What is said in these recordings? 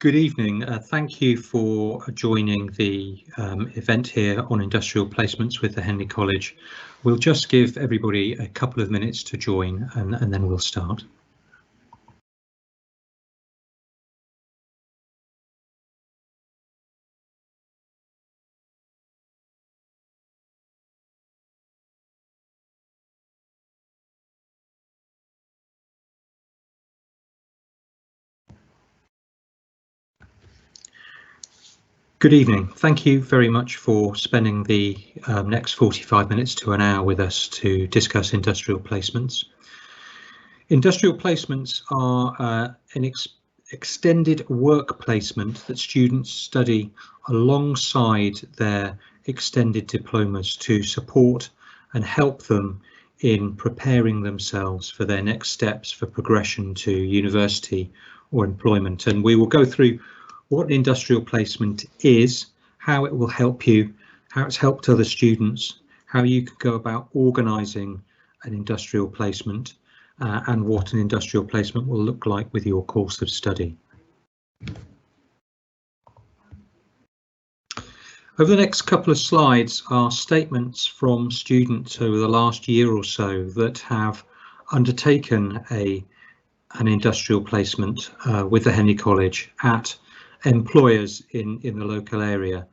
Good evening. Thank you for joining the event here on industrial placements with the Henley College. We'll just give everybody a couple of minutes to join and then we'll start. Good evening. Thank you very much for spending the next 45 minutes to an hour with us to discuss industrial placements. Industrial placements are an extended work placement that students study alongside their extended diplomas to support and help them in preparing themselves for their next steps for progression to university or employment. And we will go through what an industrial placement is, how it will help you, how it's helped other students, how you could go about organising an industrial placement, and what an industrial placement will look like with your course of study. Over the next couple of slides are statements from students over the last year or so that have undertaken an industrial placement with the Henley College at employers in the local area.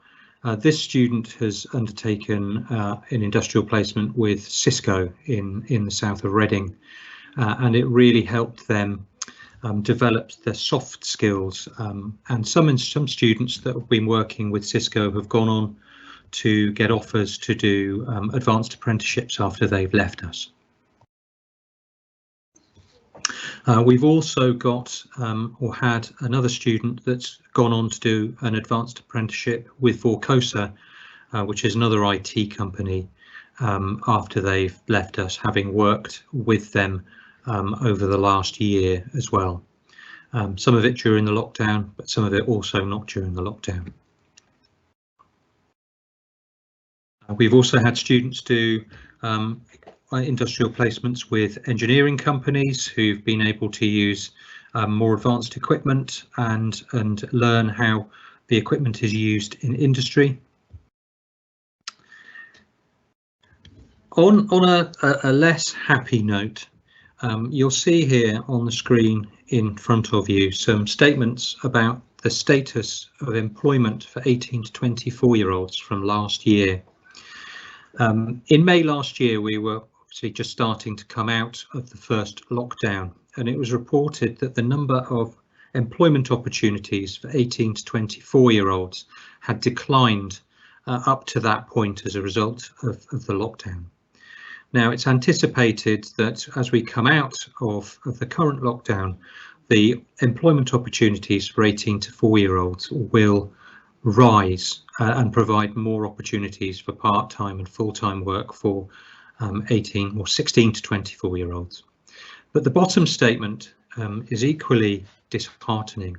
This student has undertaken an industrial placement with Cisco in the south of Reading, and it really helped them develop their soft skills. And some students that have been working with Cisco have gone on to get offers to do advanced apprenticeships after they've left us. We've also got or had another student that's gone on to do an advanced apprenticeship with Vorkosa, which is another IT company, after they've left us, having worked with them over the last year as well. Some of it during the lockdown, but some of it also not during the lockdown. We've also had students do industrial placements with engineering companies who've been able to use more advanced equipment and learn how the equipment is used in industry. On a less happy note, you'll see here on the screen in front of you some statements about the status of employment for 18 to 24-year-olds from last year. In May last year, we were obviously just starting to come out of the first lockdown, and it was reported that the number of employment opportunities for 18 to 24-year-olds had declined up to that point as a result of the lockdown. Now, it's anticipated that as we come out of the current lockdown, the employment opportunities for 18 to 24-year-olds will rise and provide more opportunities for part-time and full-time work for 18 or 16 to 24-year-olds. But the bottom statement is equally disheartening,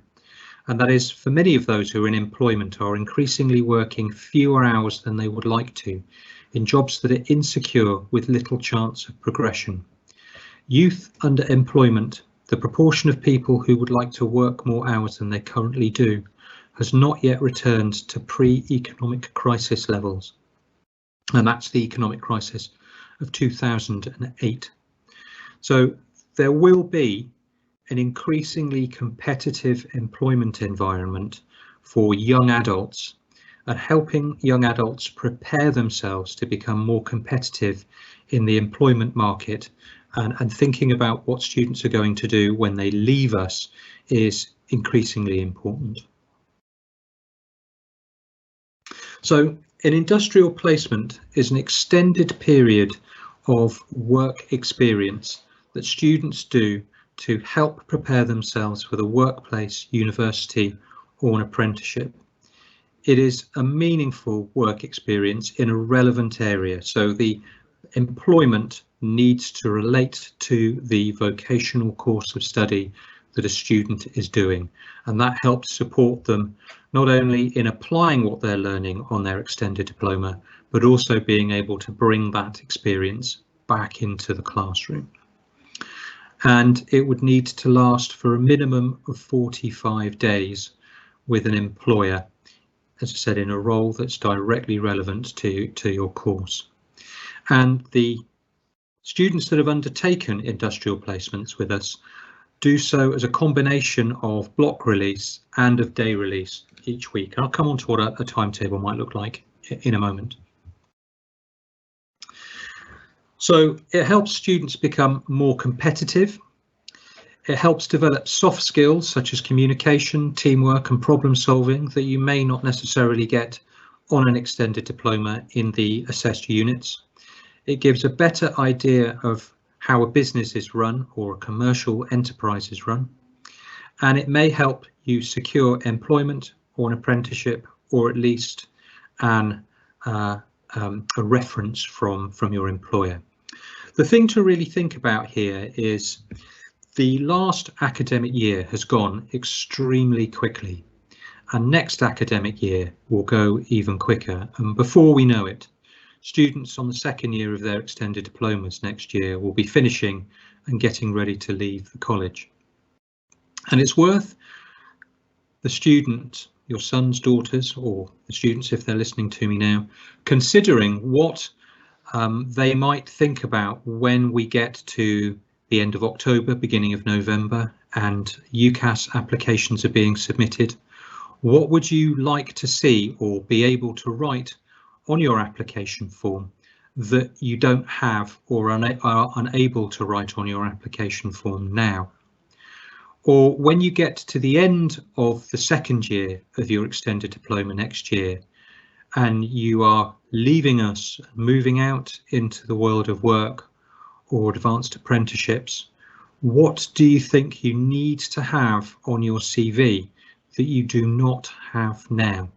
and that is for many of those who are in employment are increasingly working fewer hours than they would like to in jobs that are insecure with little chance of progression. Youth under employment, the proportion of people who would like to work more hours than they currently do, has not yet returned to pre-economic crisis levels, and that's the economic crisis of 2008. So there will be an increasingly competitive employment environment for young adults, and helping young adults prepare themselves to become more competitive in the employment market and thinking about what students are going to do when they leave us is increasingly important. So an industrial placement is an extended period of work experience that students do to help prepare themselves for the workplace, university, or an apprenticeship. It is a meaningful work experience in a relevant area, so the employment needs to relate to the vocational course of study that a student is doing, and that helps support them not only in applying what they're learning on their extended diploma, but also being able to bring that experience back into the classroom. And it would need to last for a minimum of 45 days with an employer, as I said, in a role that's directly relevant to your course. And the students that have undertaken industrial placements with us do so as a combination of block release and of day release each week. And I'll come on to what a timetable might look like in a moment. So it helps students become more competitive. It helps develop soft skills such as communication, teamwork and problem solving that you may not necessarily get on an extended diploma in the assessed units. It gives a better idea of how a business is run or a commercial enterprise is run. And it may help you secure employment or an apprenticeship, or at least a reference from your employer. The thing to really think about here is the last academic year has gone extremely quickly, and next academic year will go even quicker. And before we know it, students on the second year of their extended diplomas next year will be finishing and getting ready to leave the college. And it's worth the student, your sons, daughters, or the students if they're listening to me now, considering what they might think about when we get to the end of October, beginning of November, and UCAS applications are being submitted. What would you like to see or be able to write on your application form that you don't have or are unable to write on your application form now? Or when you get to the end of the second year of your extended diploma next year and you are leaving us, moving out into the world of work or advanced apprenticeships, what do you think you need to have on your CV that you do not have now?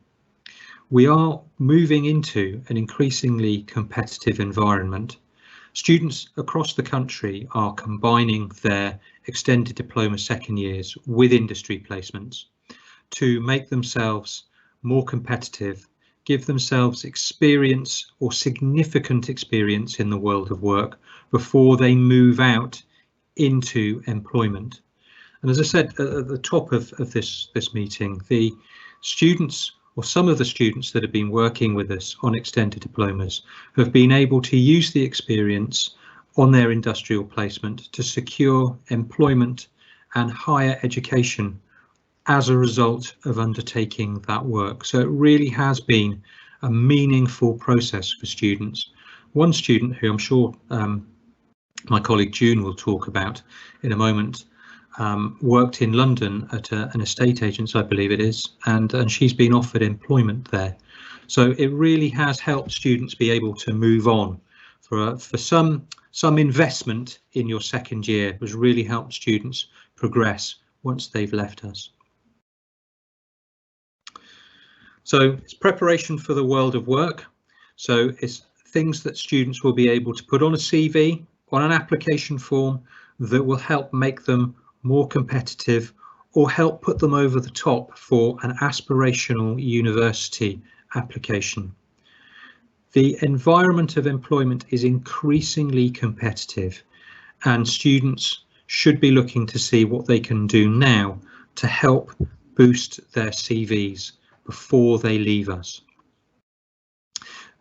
We are moving into an increasingly competitive environment. Students across the country are combining their extended diploma second years with industry placements to make themselves more competitive, give themselves experience or significant experience in the world of work before they move out into employment. And as I said at the top of this meeting, the students, or some of the students that have been working with us on extended diplomas, have been able to use the experience on their industrial placement to secure employment and higher education as a result of undertaking that work. So it really has been a meaningful process for students. One student who I'm sure my colleague June will talk about in a moment worked in London at an estate agent's, I believe it is, and she's been offered employment there. So it really has helped students be able to move on. For some investment in your second year has really helped students progress once they've left us. So it's preparation for the world of work. So it's things that students will be able to put on a CV, on an application form, that will help make them more competitive or help put them over the top for an aspirational university application. The environment of employment is increasingly competitive, and students should be looking to see what they can do now to help boost their CVs before they leave us.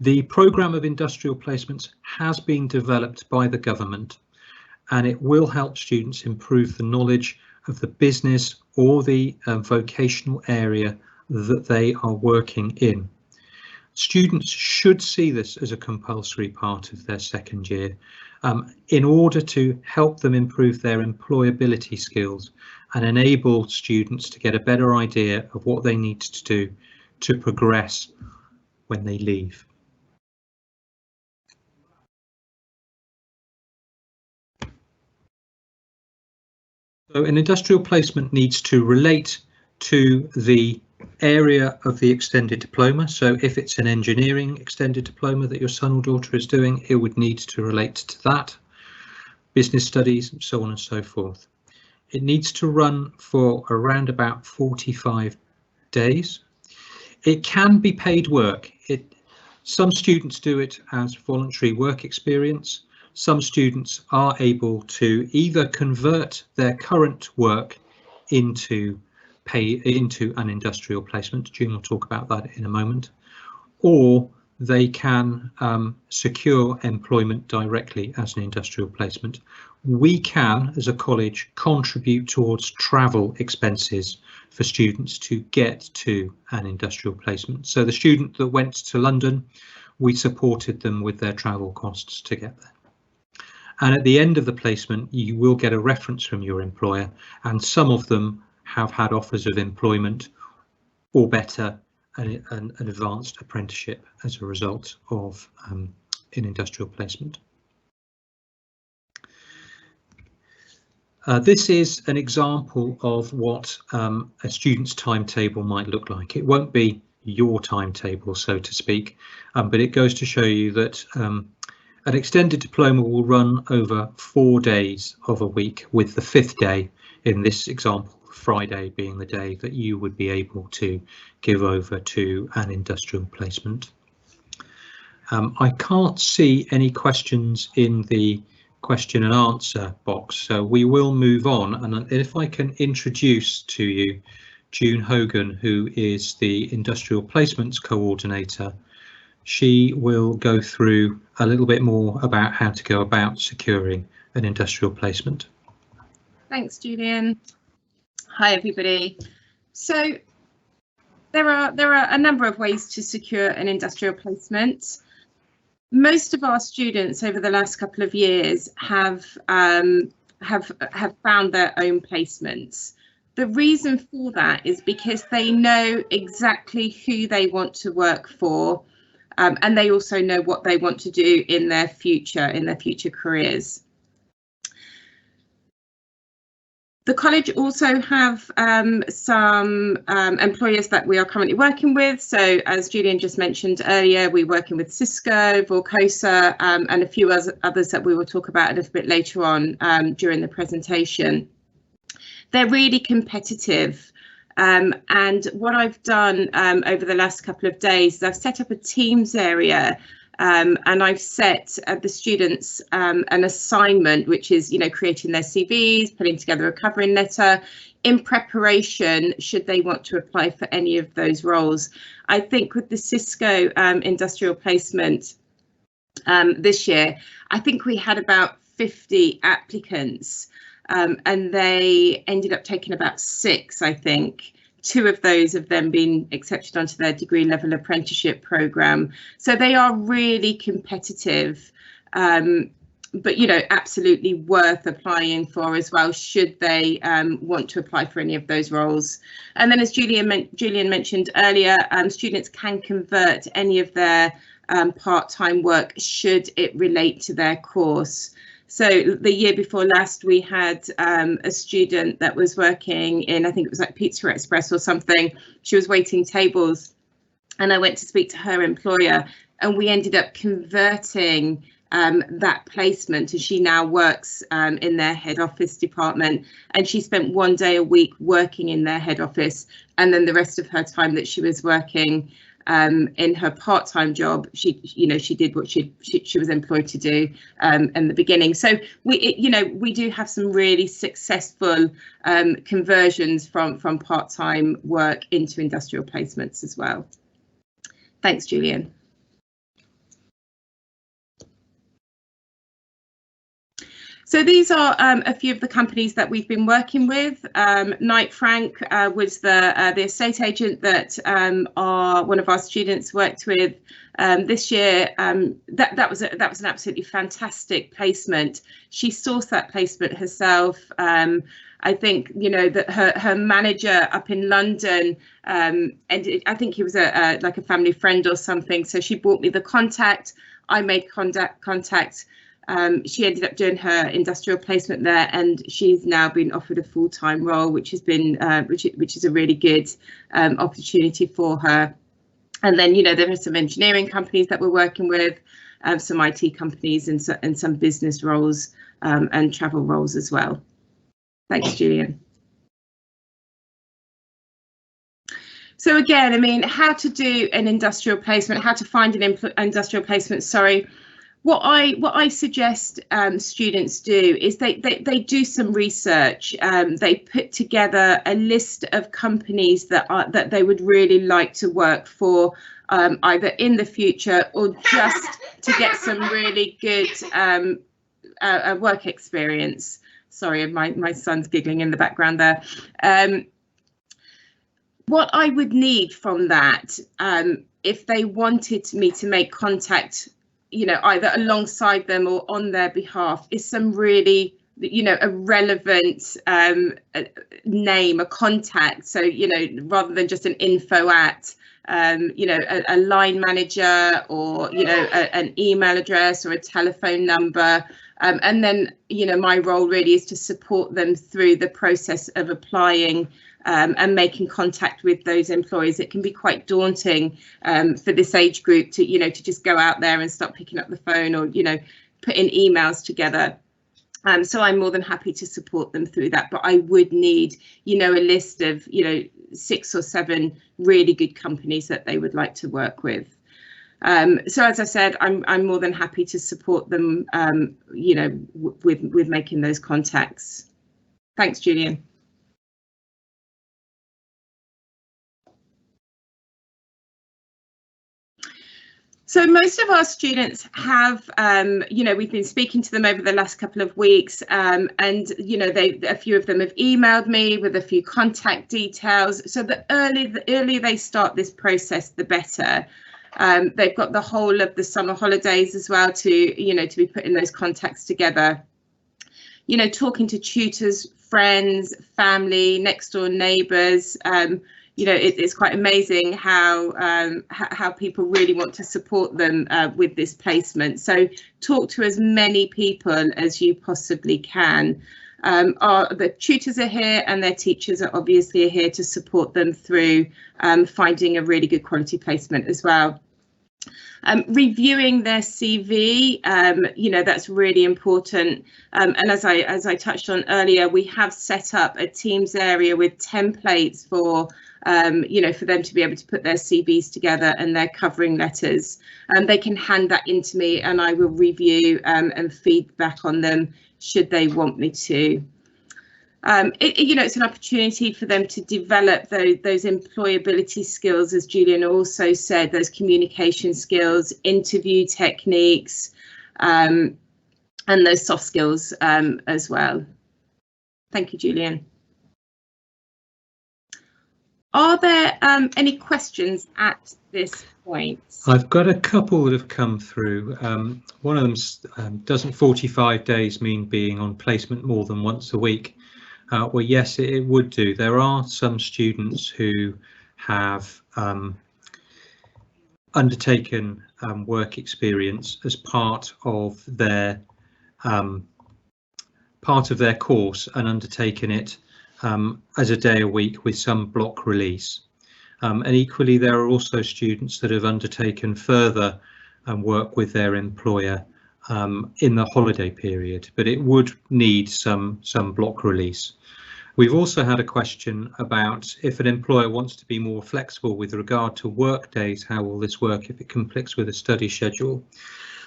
The programme of industrial placements has been developed by the government, and it will help students improve the knowledge of the business or the vocational area that they are working in. Students should see this as a compulsory part of their second year in order to help them improve their employability skills and enable students to get a better idea of what they need to do to progress when they leave. So an industrial placement needs to relate to the area of the extended diploma. So if it's an engineering extended diploma that your son or daughter is doing, it would need to relate to that, business studies, and so on and so forth. It needs to run for around about 45 days. It can be paid work. Some students do it as voluntary work experience. Some students are able to either convert their current work into pay into an industrial placement. June will talk about that in a moment. Or they can secure employment directly as an industrial placement. We can, as a college, contribute towards travel expenses for students to get to an industrial placement. So the student that went to London, we supported them with their travel costs to get there. And at the end of the placement, you will get a reference from your employer, and some of them have had offers of employment or better, an advanced apprenticeship as a result of an industrial placement. This is an example of what a student's timetable might look like. It won't be your timetable, so to speak, but it goes to show you that an extended diploma will run over 4 days of a week, with the 5th day, in this example, Friday, being the day that you would be able to give over to an industrial placement. I can't see any questions in the question and answer box, so we will move on. And if I can introduce to you June Hogan, who is the Industrial Placements Coordinator. She will go through a little bit more about how to go about securing an industrial placement. Thanks, Julian. Hi, everybody. So there are a number of ways to secure an industrial placement. Most of our students over the last couple of years have found their own placements. The reason for that is because they know exactly who they want to work for, and they also know what they want to do in their future careers. The college also have some employers that we are currently working with. So as Julian just mentioned earlier, we're working with Cisco, Vorkosa, and a few others that we will talk about a little bit later on during the presentation. They're really competitive. And what I've done over the last couple of days is I've set up a Teams area, and I've set the students an assignment, which is, creating their CVs, putting together a covering letter in preparation should they want to apply for any of those roles. I think with the Cisco industrial placement this year, I think we had about 50 applicants. And they ended up taking about 6, I think. 2 of those have then been accepted onto their degree level apprenticeship programme. So they are really competitive, but, absolutely worth applying for as well, should they want to apply for any of those roles. And then, as Julian mentioned earlier, students can convert any of their part-time work should it relate to their course. So the year before last, we had a student that was working in, I think it was like Pizza Express or something. She was waiting tables, and I went to speak to her employer, and we ended up converting that placement, and she now works in their head office department, and she spent 1 day a week working in their head office, and then the rest of her time that she was working in her part-time job, she did what she was employed to do in the beginning. So we do have some really successful conversions from part-time work into industrial placements as well. Thanks, Julian. So these are a few of the companies that we've been working with. Knight Frank was the estate agent that one of our students worked with this year. That was an absolutely fantastic placement. She sourced that placement herself. I think that her manager up in London, and I think he was like a family friend or something. So she brought me the contact. I made contact. She ended up doing her industrial placement there, and she's now been offered a full-time role, which has been which is a really good opportunity for her. And then there are some engineering companies that we're working with, some IT companies, and some business roles and travel roles as well. Thanks, Julian. So again, I mean, how to do an industrial placement, how to find an industrial placement, sorry. What I suggest students do is they do some research. They put together a list of companies that they would really like to work for, either in the future or just to get some really good work experience. Sorry, my son's giggling in the background there. What I would need from that, if they wanted me to make contact, you know, either alongside them or on their behalf, is some really, you know, a relevant name, a contact. So, you know, rather than just an info at, you know, a line manager, or, you know, an email address or a telephone number. And then, you know, my role really is to support them through the process of applying and making contact with those employers. It can be quite daunting for this age group to, you know, to just go out there and start picking up the phone, or, you know, putting emails together. So I'm more than happy to support them through that. But I would need, you know, a list of, you know, 6 or 7 really good companies that they would like to work with. So as I said, I'm more than happy to support them, you know, with making those contacts. Thanks, Julian. So most of our students have, you know, we've been speaking to them over the last couple of weeks, and, you know, a few of them have emailed me with a few contact details. So the earlier they start this process, the better. They've got the whole of the summer holidays as well to, you know, to be putting those contacts together. You know, talking to tutors, friends, family, next door neighbours. You know, it's quite amazing how people really want to support them with this placement. So talk to as many people as you possibly can. The tutors are here, and their teachers are obviously here to support them through finding a really good quality placement as well. Reviewing their CV, you know, that's really important. And as I touched on earlier, we have set up a Teams area with templates for, you know, for them to be able to put their CVs together and their covering letters. They can hand that in to me, and I will review and feedback on them should they want me to. You know, it's an opportunity for them to develop those employability skills, as Julian also said, those communication skills, interview techniques, and those soft skills as well. Thank you, Julian. Are there any questions at this point? I've got a couple that have come through. One of them, doesn't 45 days mean being on placement more than once a week? Well, yes, it would do. There are some students who have undertaken work experience as part of their course, and undertaken it as a day a week with some block release. And equally, there are also students that have undertaken further work with their employer in the holiday period, but it would need some block release. We've also had a question about if an employer wants to be more flexible with regard to work days, how will this work if it conflicts with a study schedule?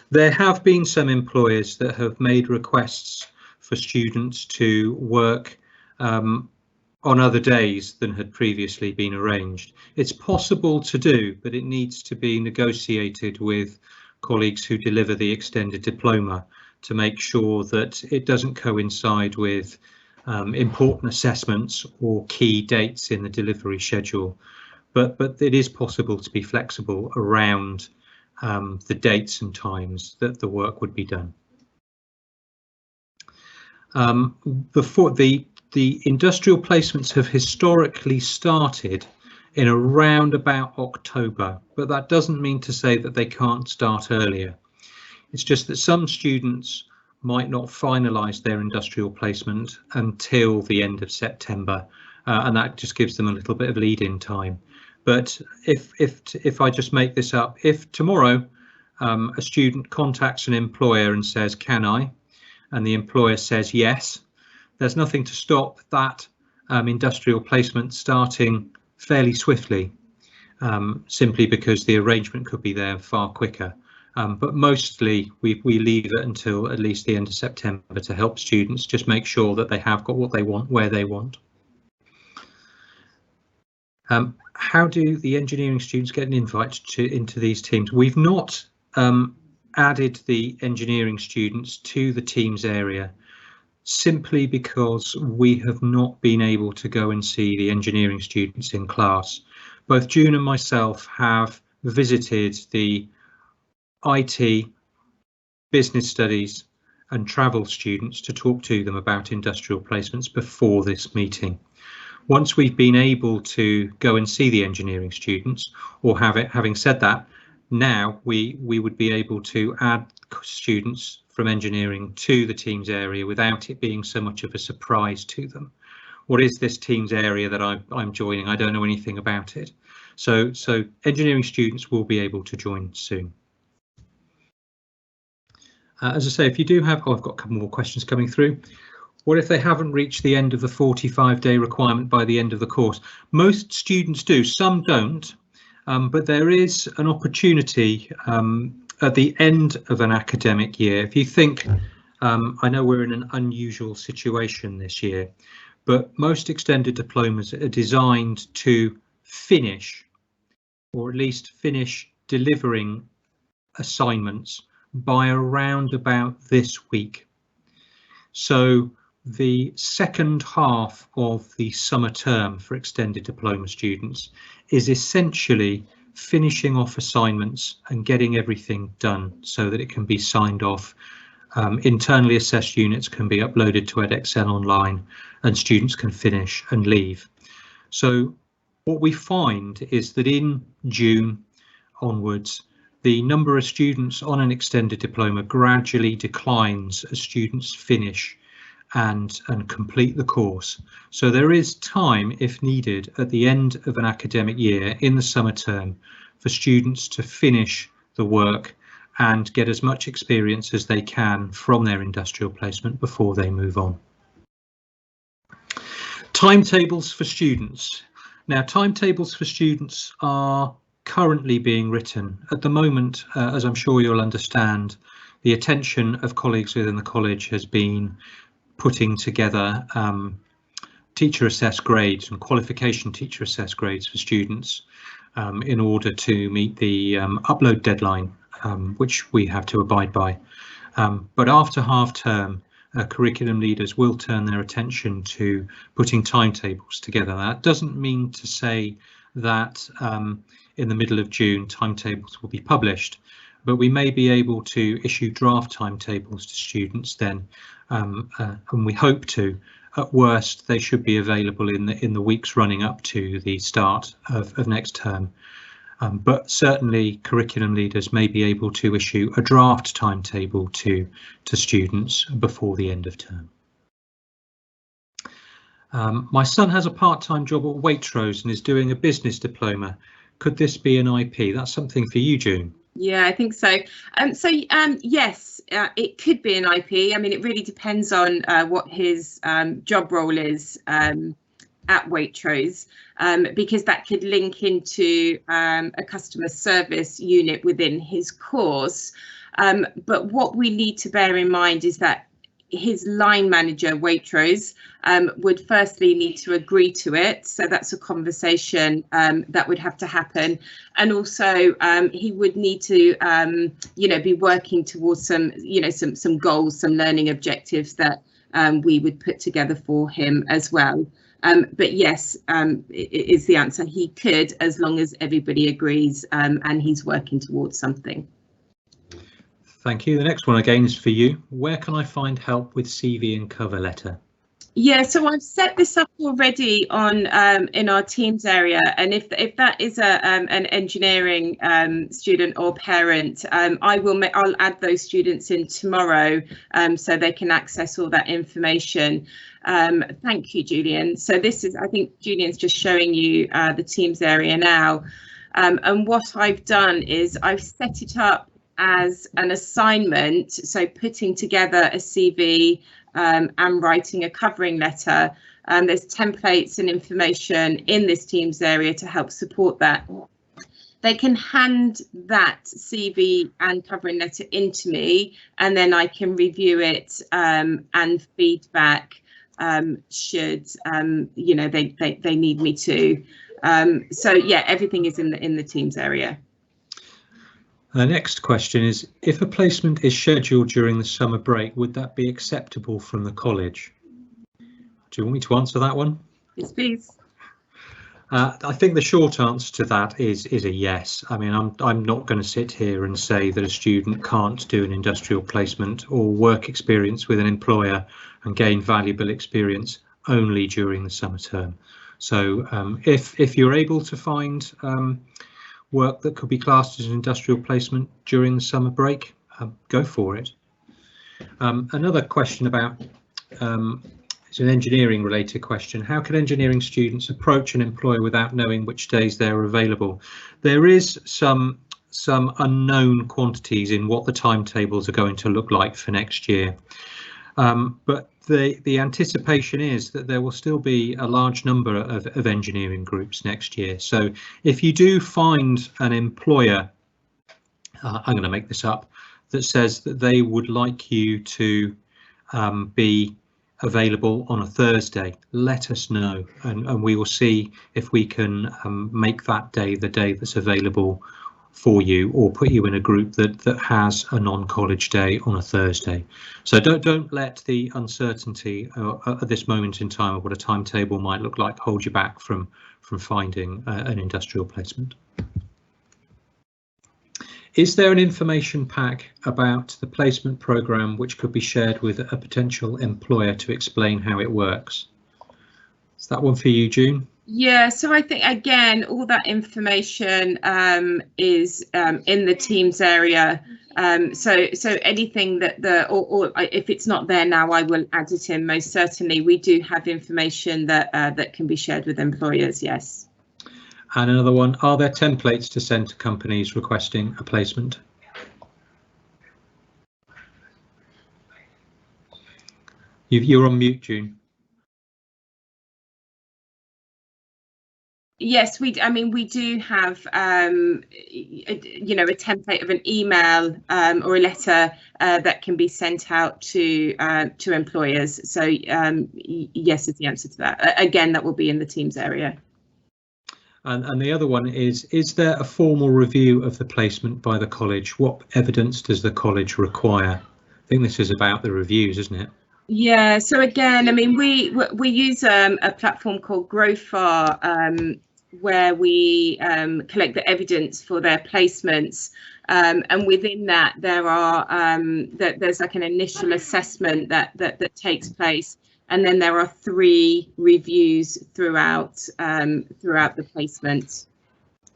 There have been some employers that have made requests for students to work on other days than had previously been arranged. It's possible to do, but it needs to be negotiated with colleagues who deliver the extended diploma to make sure that it doesn't coincide with important assessments or key dates in the delivery schedule, but it is possible to be flexible around the dates and times that the work would be done. Before the industrial placements have historically started in around about October, but that doesn't mean to say that they can't start earlier. It's just that some students might not finalise their industrial placement until the end of September, and that just gives them a little bit of lead-in time. But if I just make this up, if tomorrow a student contacts an employer and says, "Can I?" and the employer says yes, there's nothing to stop that industrial placement starting fairly swiftly, simply because the arrangement could be there far quicker. but mostly we leave it until at least the end of September to help students just make sure that they have got what they want, where they want. How do the engineering students get an invite into these teams? We've not added the engineering students to the Teams area simply because we have not been able to go and see the engineering students in class. Both June and myself have visited the IT, business studies and travel students to talk to them about industrial placements before this meeting. Once we've been able to go and see the engineering students, or having said that, now we would be able to add students from engineering to the Teams area without it being so much of a surprise to them. What is this Teams area that I'm joining? I don't know anything about it. So engineering students will be able to join soon. As I say, if you do have, I've got a couple more questions coming through. What if they haven't reached the end of the 45-day requirement by the end of the course? Most students do, some don't, but there is an opportunity at the end of an academic year. If you think, I know we're in an unusual situation this year, but most extended diplomas are designed to finish, or at least finish delivering assignments by around about this week. So the second half of the summer term for extended diploma students is essentially finishing off assignments and getting everything done so that it can be signed off. Internally assessed units can be uploaded to edXL online and students can finish and leave. So what we find is that in June onwards, the number of students on an extended diploma gradually declines as students finish and complete the course. So there is time, if needed, at the end of an academic year in the summer term for students to finish the work and get as much experience as they can from their industrial placement before they move on. Timetables for students. Now, timetables for students are currently being written. At the moment, as I'm sure you'll understand, the attention of colleagues within the college has been putting together teacher assessed grades and qualification teacher assessed grades for students in order to meet the upload deadline, which we have to abide by. But after half term, curriculum leaders will turn their attention to putting timetables together. That doesn't mean to say that in the middle of June timetables will be published, but we may be able to issue draft timetables to students then, and we hope to. At worst, they should be available in the weeks running up to the start of next term. But certainly curriculum leaders may be able to issue a draft timetable to students before the end of term. My son has a part-time job at Waitrose and is doing a business diploma. Could this be an IP? That's something for you, June. Yeah, I think so. Yes, it could be an IP. I mean, it really depends on what his job role is at Waitrose, because that could link into a customer service unit within his course. But what we need to bear in mind is that his line manager, Waitrose, would firstly need to agree to it. So that's a conversation that would have to happen. And also he would need to, be working towards some goals, some learning objectives that we would put together for him as well. But yes, is the answer. He could, as long as everybody agrees and he's working towards something. Thank you. The next one again is for you. Where can I find help with CV and cover letter? Yeah, so I've set this up already on in our Teams area, and if that is an engineering student or parent, I'll add those students in tomorrow so they can access all that information. Thank you, Julian. So this is, I think Julian's just showing you the Teams area now, and what I've done is I've set it up as an assignment, so putting together a CV and writing a covering letter. There's templates and information in this Teams area to help support that. They can hand that CV and covering letter into me, and then I can review it and feedback should you know, they need me to. So yeah, everything is in the Teams area. The next question is, if a placement is scheduled during the summer break, would that be acceptable from the college? Do you want me to answer that one? Yes, please. I think the short answer to that is a yes. I mean, I'm not going to sit here and say that a student can't do an industrial placement or work experience with an employer and gain valuable experience only during the summer term. So if you're able to find work that could be classed as an industrial placement during the summer break, go for it. Another question about it's an engineering related question. How can engineering students approach an employer without knowing which days they're available? There is some unknown quantities in what the timetables are going to look like for next year. But the anticipation is that there will still be a large number of engineering groups next year. So if you do find an employer, I'm going to make this up, that says that they would like you to be available on a Thursday, let us know, and we will see if we can make that day the day that's available for you, or put you in a group that has a non-college day on a Thursday. So don't let the uncertainty at this moment in time of what a timetable might look like hold you back from finding an industrial placement. Is there an information pack about the placement programme which could be shared with a potential employer to explain how it works? Is that one for you, June? Yeah, so I think again, all that information is in the Teams area. So anything that or if it's not there now, I will add it in. Most certainly, we do have information that can be shared with employers. Yes. And another one, are there templates to send to companies requesting a placement? You're on mute, June. Yes, I mean, we do have, you know, a template of an email or a letter that can be sent out to employers. So yes is the answer to that. Again, that will be in the Teams area. And the other one is there a formal review of the placement by the college? What evidence does the college require? I think this is about the reviews, isn't it? Yeah, so again, I mean, we use a platform called GrowFar, where we collect the evidence for their placements, and within that there are there's like an initial assessment that takes place, and then there are 3 reviews throughout the placement.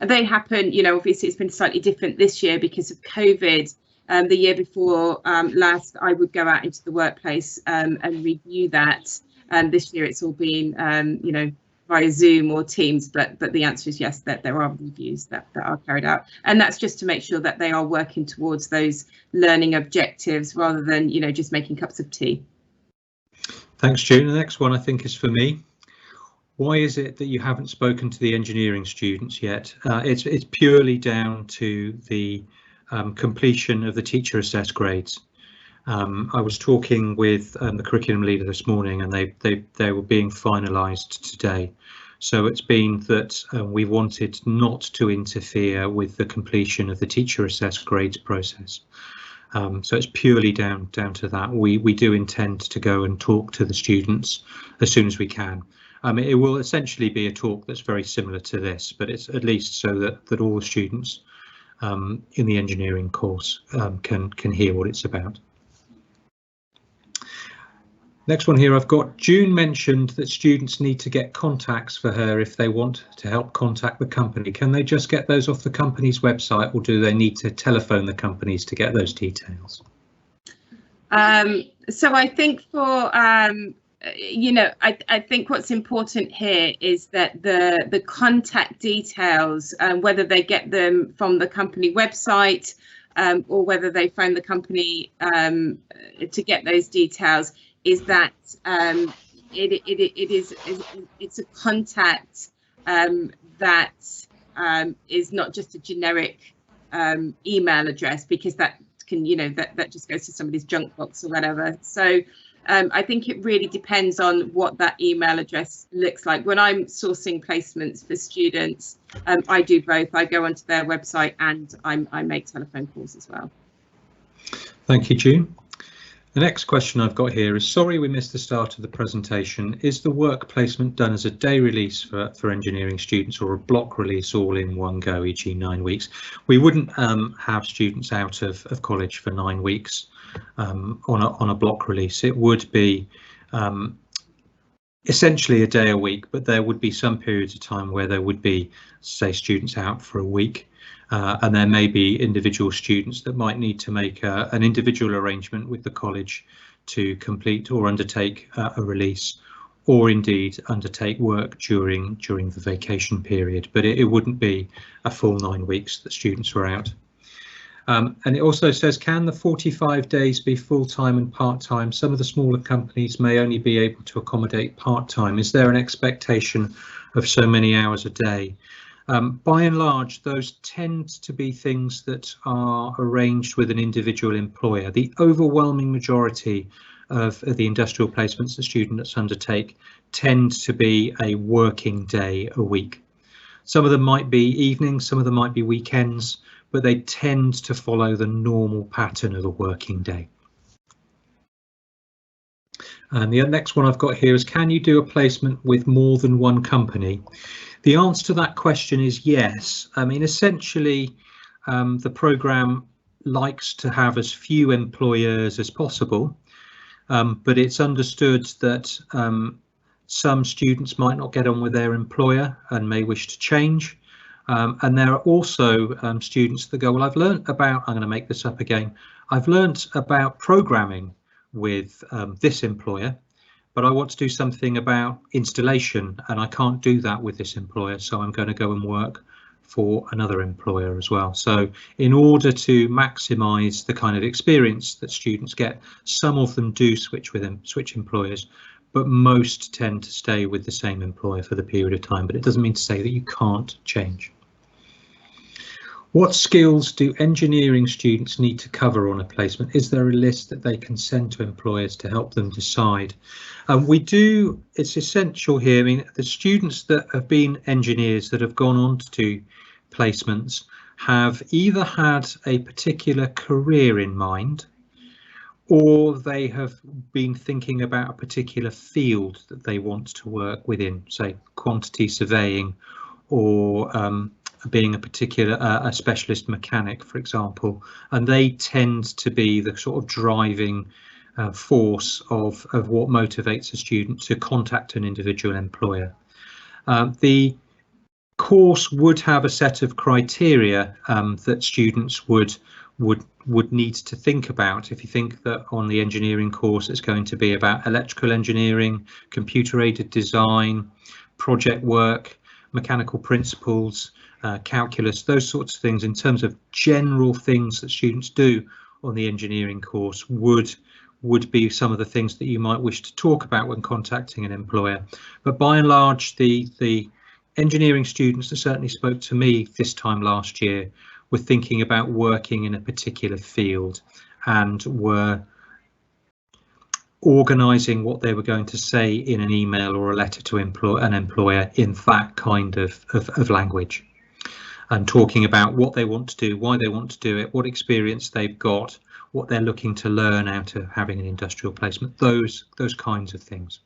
And they happen, you know, obviously it's been slightly different this year because of COVID. The year before last, I would go out into the workplace and review that. And this year it's all been, you know, via Zoom or Teams. But the answer is yes, that there are reviews that are carried out. And that's just to make sure that they are working towards those learning objectives rather than, you know, just making cups of tea. Thanks, June. The next one I think is for me. Why is it that you haven't spoken to the engineering students yet? It's purely down to the completion of the teacher assessed grades. I was talking with the curriculum leader this morning, and they were being finalised today. So it's been that we wanted not to interfere with the completion of the teacher assessed grades process. So it's purely down to that. We do intend to go and talk to the students as soon as we can. It will essentially be a talk that's very similar to this, but it's at least so that all the students in the engineering course can hear what it's about. Next one here I've got, June mentioned that students need to get contacts for her if they want to help contact the company. Can they just get those off the company's website, or do they need to telephone the companies to get those details? So I think for you know, I think what's important here is that the contact details, whether they get them from the company website or whether they phone the company to get those details, is that it's a contact that is not just a generic email address, because that can, that just goes to somebody's junk box or whatever. So I think it really depends on what that email address looks like. When I'm sourcing placements for students, I do both. I go onto their website and I make telephone calls as well. Thank you, June. The next question I've got here is, sorry we missed the start of the presentation. Is the work placement done as a day release for engineering students, or a block release all in one go, e.g. 9 weeks? We wouldn't have students out of college for 9 weeks on a block release. It would be essentially a day a week, but there would be some periods of time where there would be, say, students out for a week. And there may be individual students that might need to make an individual arrangement with the college to complete or undertake a release, or indeed undertake work during the vacation period. But it wouldn't be a full 9 weeks that students were out. And it also says, can the 45 days be full-time and part-time? Some of the smaller companies may only be able to accommodate part-time. Is there an expectation of so many hours a day? By and large, those tend to be things that are arranged with an individual employer. The overwhelming majority of the industrial placements that students undertake tend to be a working day a week. Some of them might be evenings, some of them might be weekends, but they tend to follow the normal pattern of a working day. And the next one I've got here is, can you do a placement with more than one company? The answer to that question is yes. I mean, essentially, the programme likes to have as few employers as possible, but it's understood that some students might not get on with their employer and may wish to change. And there are also students that go, well, I've learned about, I'm going to make this up again, I've learned about programming with this employer, but I want to do something about installation and I can't do that with this employer, so I'm going to go and work for another employer as well. So in order to maximise the kind of experience that students get, some of them do switch employers, but most tend to stay with the same employer for the period of time. But it doesn't mean to say that you can't change. What skills do engineering students need to cover on a placement? Is there a list that they can send to employers to help them decide? We do, it's essential here. I mean, the students that have been engineers that have gone on to do placements have either had a particular career in mind, or they have been thinking about a particular field that they want to work within, say quantity surveying, or being a specialist mechanic, for example, and they tend to be the sort of driving force of what motivates a student to contact an individual employer. The course would have a set of criteria that students would need to think about. If you think that on the engineering course it's going to be about electrical engineering, computer-aided design, project work, mechanical principles, calculus, those sorts of things, in terms of general things that students do on the engineering course, would be some of the things that you might wish to talk about when contacting an employer. But by and large, the engineering students that certainly spoke to me this time last year were thinking about working in a particular field and were organising what they were going to say in an email or a letter to an employer in that kind of language, and talking about what they want to do, why they want to do it, what experience they've got, what they're looking to learn out of having an industrial placement, those kinds of things.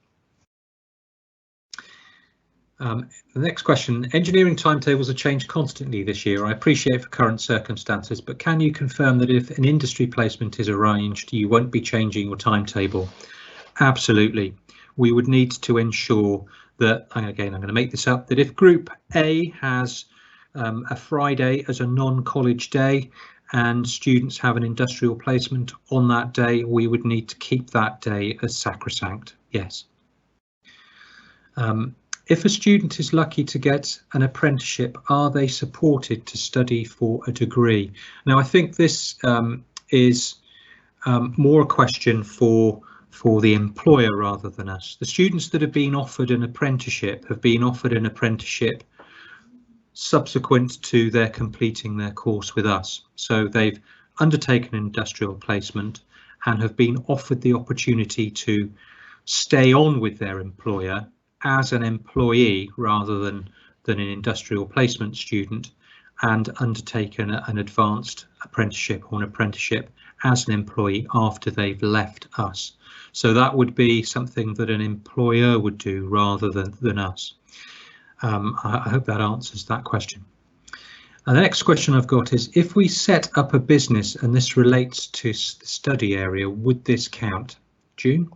The next question, engineering timetables have changed constantly this year. I appreciate for current circumstances, but can you confirm that if an industry placement is arranged, you won't be changing your timetable? Absolutely. We would need to ensure that, again, I'm going to make this up, that if Group A has a Friday as a non-college day and students have an industrial placement on that day, we would need to keep that day as sacrosanct. Yes. If a student is lucky to get an apprenticeship, are they supported to study for a degree? Now, I think this is more a question for the employer rather than us. The students that have been offered an apprenticeship have been offered an apprenticeship subsequent to their completing their course with us. So they've undertaken an industrial placement and have been offered the opportunity to stay on with their employer as an employee rather than an industrial placement student, and undertaken an advanced apprenticeship or an apprenticeship as an employee after they've left us. So that would be something that an employer would do rather than us. I hope that answers that question. And the next question I've got is, if we set up a business and this relates to the study area, would this count? June?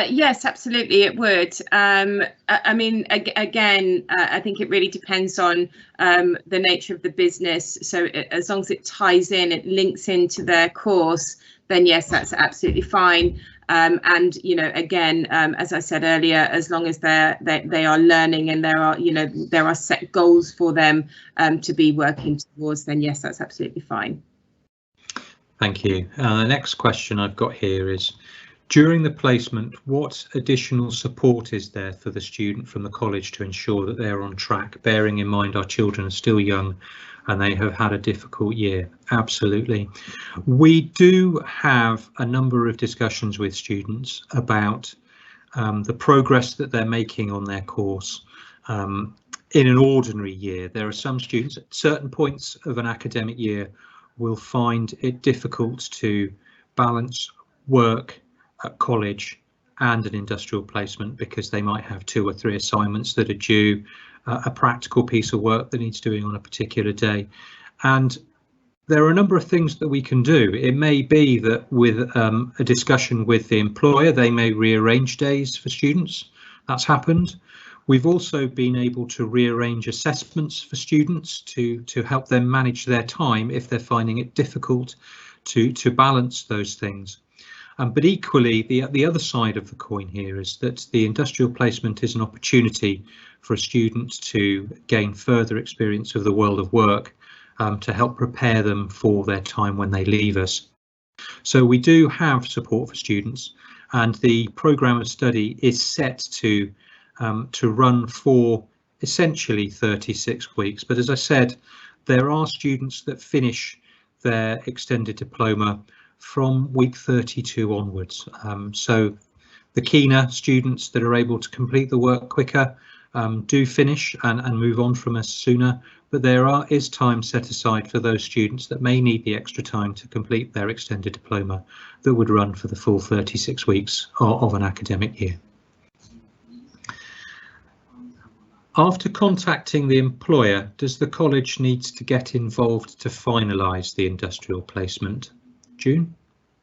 Yes, absolutely, it would. I mean, again, I think it really depends on the nature of the business. So as long as it ties in, it links into their course, then yes, that's absolutely fine. And, you know, again, as I said earlier, as long as they are learning and there are, you know, there are set goals for them to be working towards, then yes, that's absolutely fine. Thank you. The next question I've got here is, during the placement, what additional support is there for the student from the college to ensure that they're on track, bearing in mind our children are still young and they have had a difficult year? Absolutely. We do have a number of discussions with students about the progress that they're making on their course. In an ordinary year, there are some students at certain points of an academic year will find it difficult to balance work at college and an industrial placement because they might have 2 or 3 assignments that are due, a practical piece of work that needs doing on a particular day. And there are a number of things that we can do. It may be that with a discussion with the employer, they may rearrange days for students. That's happened. We've also been able to rearrange assessments for students to help them manage their time if they're finding it difficult to balance those things. But equally, the other side of the coin here is that the industrial placement is an opportunity for a student to gain further experience of the world of work to help prepare them for their time when they leave us. So we do have support for students, and the programme of study is set to run for essentially 36 weeks. But as I said, there are students that finish their extended diploma from week 32 onwards. So the keener students that are able to complete the work quicker do finish and move on from us sooner, but there is time set aside for those students that may need the extra time to complete their extended diploma that would run for the full 36 weeks of an academic year. After contacting the employer, does the college need to get involved to finalise the industrial placement? June?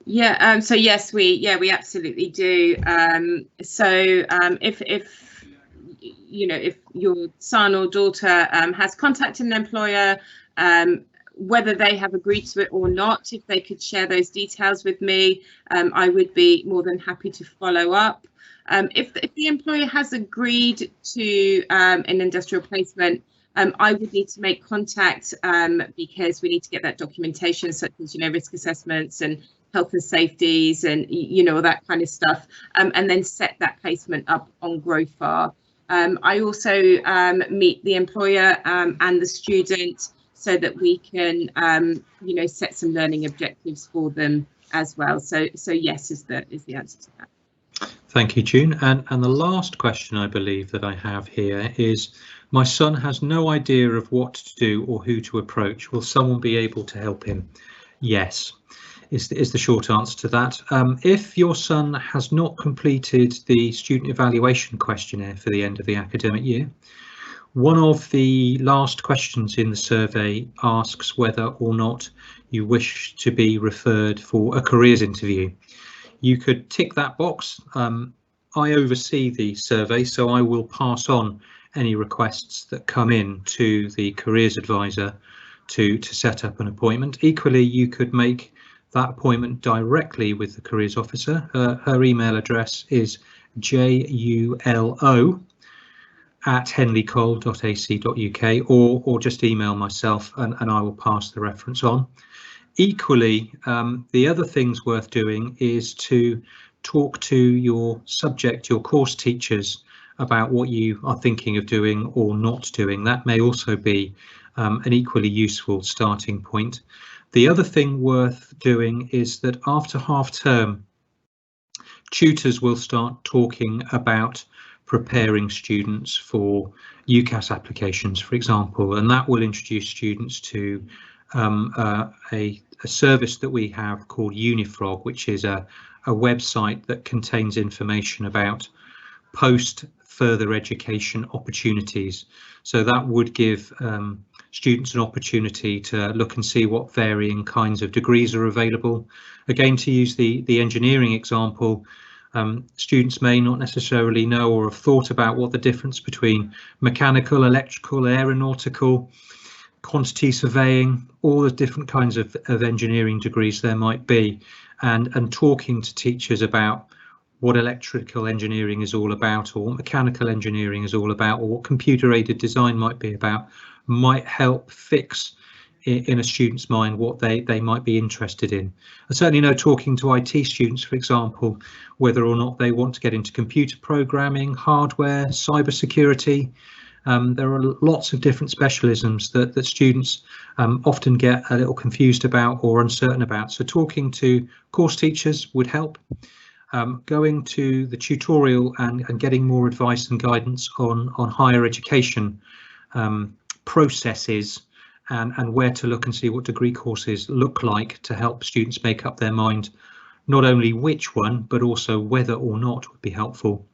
Yeah, so yes, we absolutely do. If you know, if your son or daughter has contacted an employer, whether they have agreed to it or not, if they could share those details with me, I would be more than happy to follow up. If the employer has agreed to an industrial placement, I would need to make contact because we need to get that documentation, such as, you know, risk assessments and health and safeties and, you know, all that kind of stuff, and then set that placement up on GrowFar. I also meet the employer and the student so that we can, you know, set some learning objectives for them as well. So yes is the answer to that. Thank you, June. And the last question I believe that I have here is, my son has no idea of what to do or who to approach. Will someone be able to help him? Yes, is the short answer to that. If your son has not completed the student evaluation questionnaire for the end of the academic year, one of the last questions in the survey asks whether or not you wish to be referred for a careers interview. You could tick that box. I oversee the survey, so I will pass on any requests that come in to the careers advisor to set up an appointment. Equally, you could make that appointment directly with the careers officer. Her email address is julo@henleycoll.ac.uk, or just email myself and I will pass the reference on. Equally, the other things worth doing is to talk to your course teachers about what you are thinking of doing or not doing. That may also be an equally useful starting point. The other thing worth doing is that after half term, tutors will start talking about preparing students for UCAS applications, for example, and that will introduce students to a service that we have called Unifrog, which is a website that contains information about post further education opportunities. So that would give students an opportunity to look and see what varying kinds of degrees are available. Again, to use the engineering example, students may not necessarily know or have thought about what the difference between mechanical, electrical, aeronautical, quantity surveying, all the different kinds of engineering degrees there might be, and talking to teachers about what electrical engineering is all about, or what mechanical engineering is all about, or what computer-aided design might be about, might help fix in a student's mind what they might be interested in. I certainly know, talking to IT students, for example, whether or not they want to get into computer programming, hardware, cybersecurity. There are lots of different specialisms that students often get a little confused about or uncertain about. So talking to course teachers would help. Going to the tutorial and getting more advice and guidance on higher education processes and where to look and see what degree courses look like to help students make up their mind, not only which one, but also whether or not would be helpful.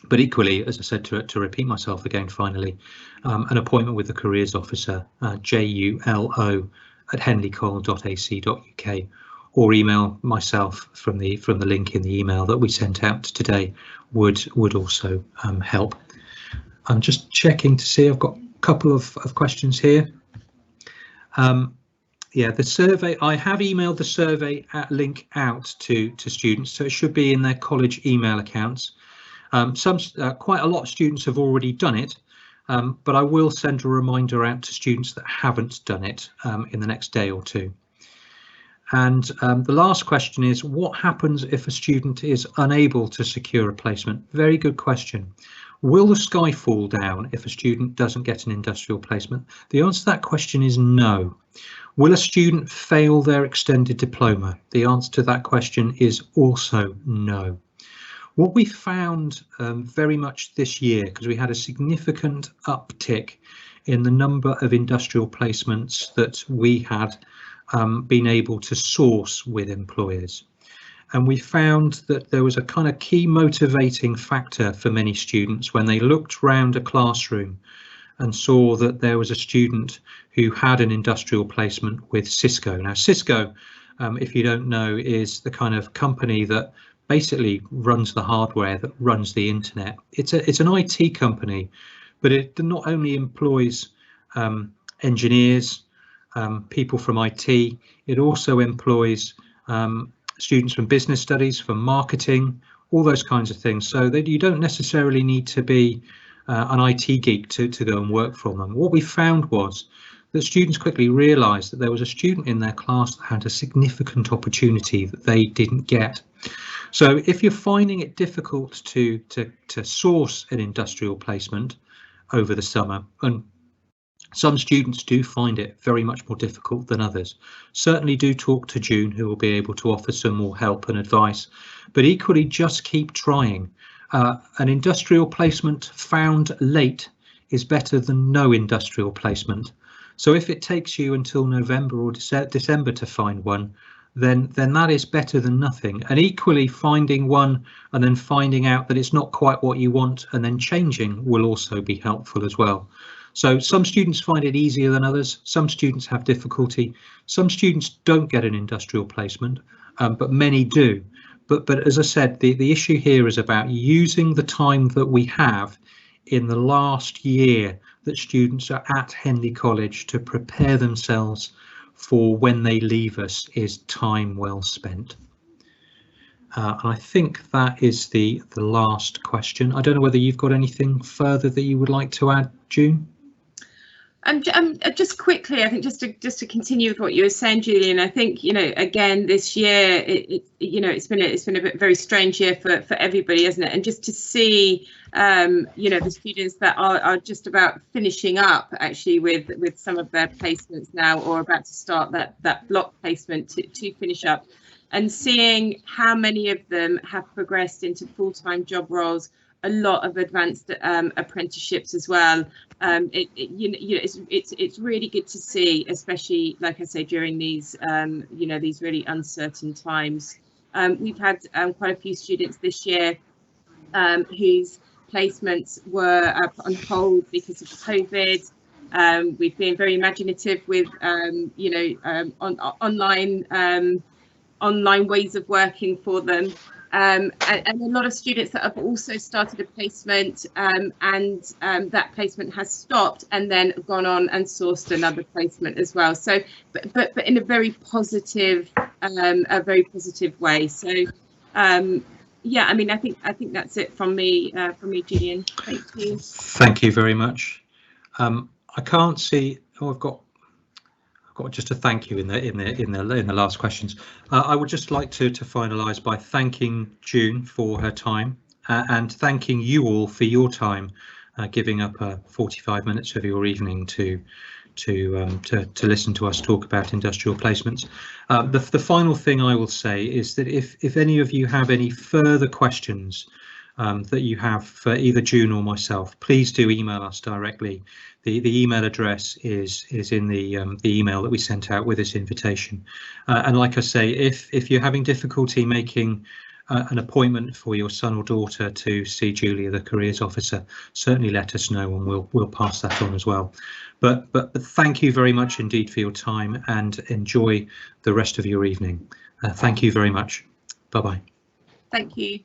But equally, as I said, to repeat myself again, finally, an appointment with the careers officer, julo@henleycoll.ac.uk, or email myself from the link in the email that we sent out today would also help. I'm just checking to see, I've got a couple of questions here. Yeah, the survey, I have emailed the survey link out to students, so it should be in their college email accounts. Quite a lot of students have already done it, but I will send a reminder out to students that haven't done it in the next day or two. And the last question is, what happens if a student is unable to secure a placement? Very good question. Will the sky fall down if a student doesn't get an industrial placement? The answer to that question is no. Will a student fail their extended diploma? The answer to that question is also no. What we found very much this year, because we had a significant uptick in the number of industrial placements that we had been able to source with employers. And we found that there was a kind of key motivating factor for many students when they looked round a classroom and saw that there was a student who had an industrial placement with Cisco. Now, Cisco, if you don't know, is the kind of company that basically runs the hardware that runs the internet. It's an IT company, but it not only employs engineers, people from IT, it also employs students from business studies, from marketing, all those kinds of things, so that you don't necessarily need to be an IT geek to go and work for them. What we found was that students quickly realised that there was a student in their class that had a significant opportunity that they didn't get. So if you're finding it difficult to source an industrial placement over the summer, and some students do find it very much more difficult than others, certainly do talk to June, who will be able to offer some more help and advice, but equally just keep trying. An industrial placement found late is better than no industrial placement. So if it takes you until November or December to find one, then that is better than nothing. And equally, finding one and then finding out that it's not quite what you want and then changing will also be helpful as well. So some students find it easier than others. Some students have difficulty. Some students don't get an industrial placement, but many do. But as I said, the issue here is about using the time that we have in the last year that students are at Henley College to prepare themselves for when they leave us is time well spent. I think that is the last question. I don't know whether you've got anything further that you would like to add, June? Just quickly, I think just to continue with what you were saying, Julian, I think, you know, again this year, it's been a very strange year for everybody, isn't it? And just to see, you know, the students that are just about finishing up actually with some of their placements now, or about to start that block placement to finish up, and seeing how many of them have progressed into full-time job roles, a lot of advanced apprenticeships as well. It's really good to see, especially, like I say, during these you know, these really uncertain times. We've had quite a few students this year whose placements were put on hold because of COVID. We've been very imaginative with you know, online ways of working for them. And a lot of students that have also started a placement and that placement has stopped and then gone on and sourced another placement as well. So, but in a very positive way. So, yeah, I mean, I think that's it from me, Julian. Thank you. Thank you very much. I can't see. Oh, I've got just a thank you in the last questions. I would just like to finalise by thanking June for her time and thanking you all for your time, giving up 45 minutes of your evening to listen to us talk about industrial placements. The final thing I will say is that if any of you have any further questions that you have for either June or myself, please do email us directly. The email address is in the email that we sent out with this invitation. And like I say, if you're having difficulty making an appointment for your son or daughter to see Julia, the careers officer, certainly let us know and we'll pass that on as well. But thank you very much indeed for your time, and enjoy the rest of your evening. Thank you very much. Bye-bye. Thank you.